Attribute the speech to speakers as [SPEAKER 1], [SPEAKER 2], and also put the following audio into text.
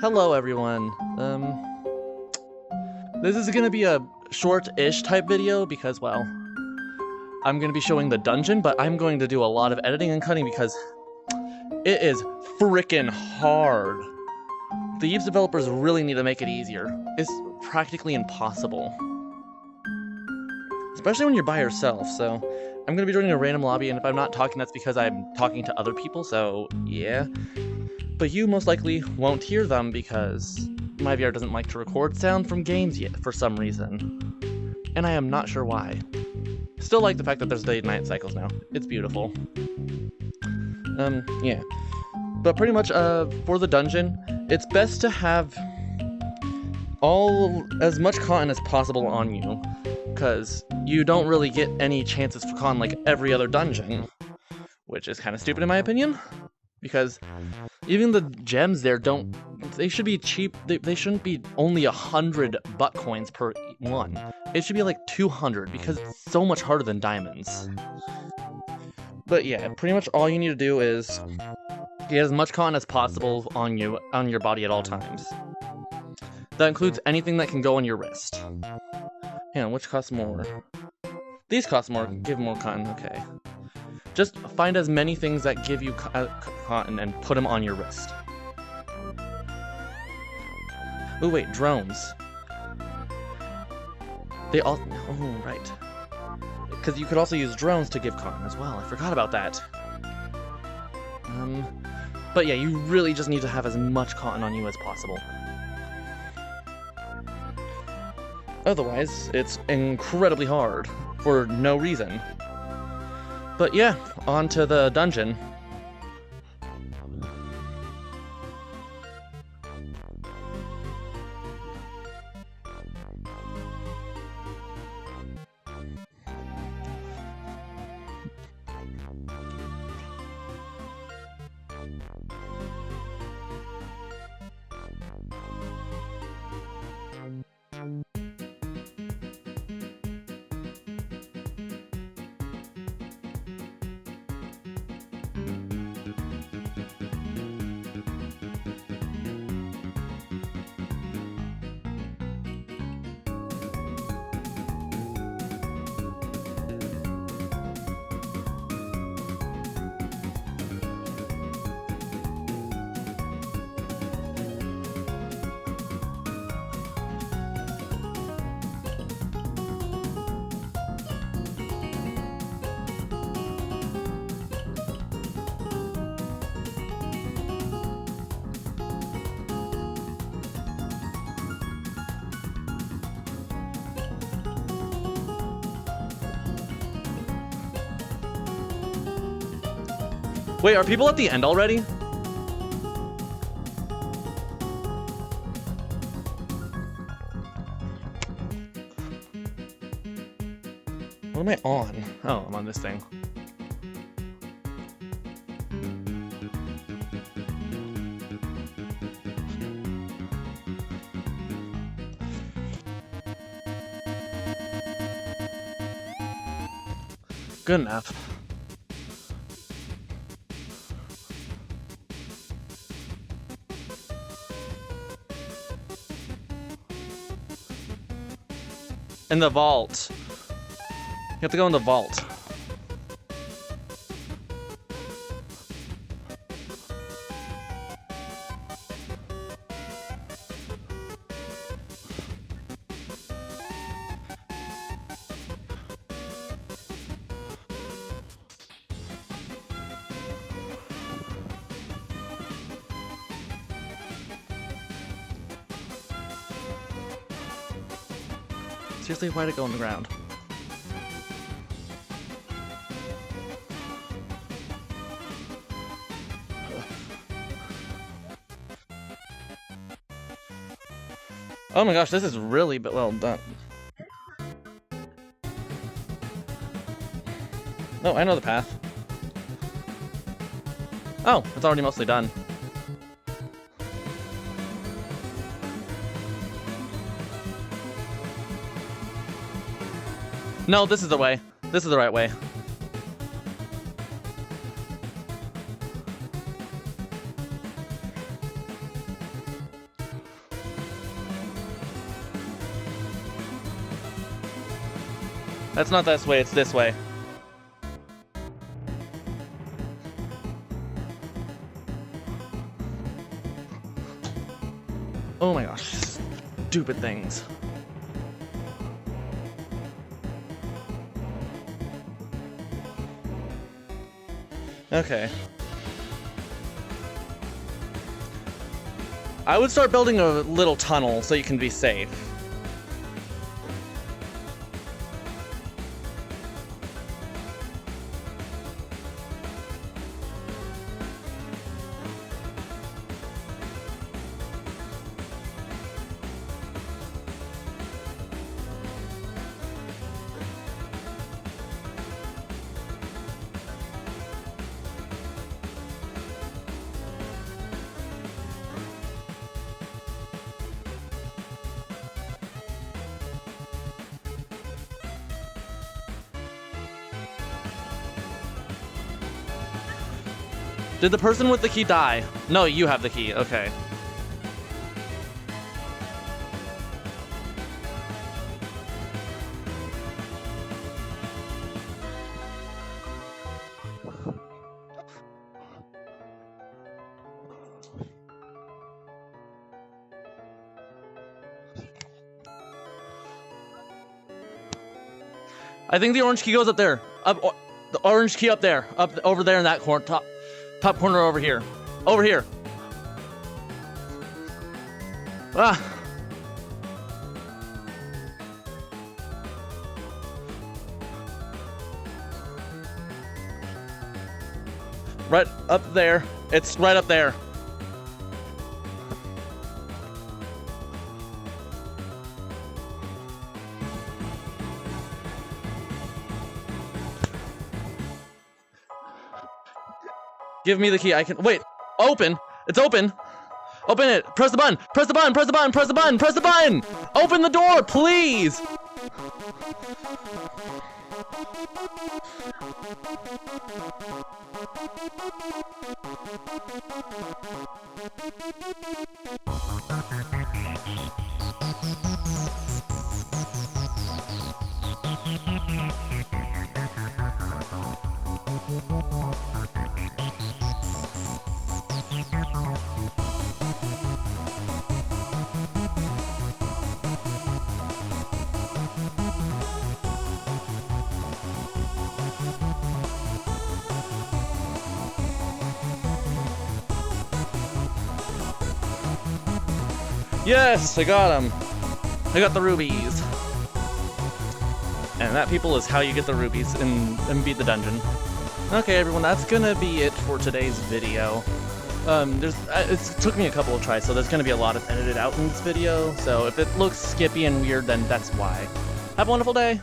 [SPEAKER 1] Hello everyone. This is gonna be a short-ish type video because, well, I'm gonna be showing the dungeon, but I'm going to do a lot of editing and cutting because it is frickin' hard. Thieves developers really need to make it easier. It's practically impossible. Especially when you're by yourself, so I'm gonna be joining a random lobby, and if I'm not talking, that's because I'm talking to other people, so yeah. But you most likely won't hear them because my VR doesn't like to record sound from games yet for some reason. And I am not sure why. Still like the fact that there's day-night cycles now. It's beautiful. Yeah. But pretty much, for the dungeon, it's best to have as much content as possible on you, because you don't really get any chances for con like every other dungeon, which is kind of stupid in my opinion, because even the gems there they should be cheap. They shouldn't be only 100 butt coins per one. It should be like 200 because it's so much harder than diamonds. But yeah, pretty much all you need to do is get as much content as possible on your body at all times. That includes anything that can go on your wrist. Hang on, which costs more? These cost more, give more content, okay. Just find as many things that give you cotton and put them on your wrist. Oh wait, drones. They all, oh right. Because you could also use drones to give cotton as well, I forgot about that. But yeah, you really just need to have as much cotton on you as possible. Otherwise, it's incredibly hard, for no reason. But yeah, on to the dungeon. Wait, are people at the end already? What am I on? Oh, I'm on this thing. Good enough. In the vault. You have to go in the vault. Seriously, why'd it go on the ground? Oh my gosh, this is really well done. Oh, I know the path. Oh, it's already mostly done. No, this is the way. This is the right way. That's not this way, it's this way. Oh my gosh, stupid things. Okay. I would start building a little tunnel so you can be safe. Did the person with the key die? No, you have the key. Okay. I think the orange key goes up there. The orange key up there. Over there in that corner. Top corner over here. Over here. Ah. Right up there. It's right up there. Give me the key. I can wait. Open. It's open. Open it. Press the button. Press the button. Press the button. Press the button. Press the button. Open the door, please. Yes, I got him. I got the rubies. And that, people, is how you get the rubies and beat the dungeon. Okay, everyone, that's gonna be it for today's video. It took me a couple of tries, so there's gonna be a lot of edited out in this video. So if it looks skippy and weird, then that's why. Have a wonderful day.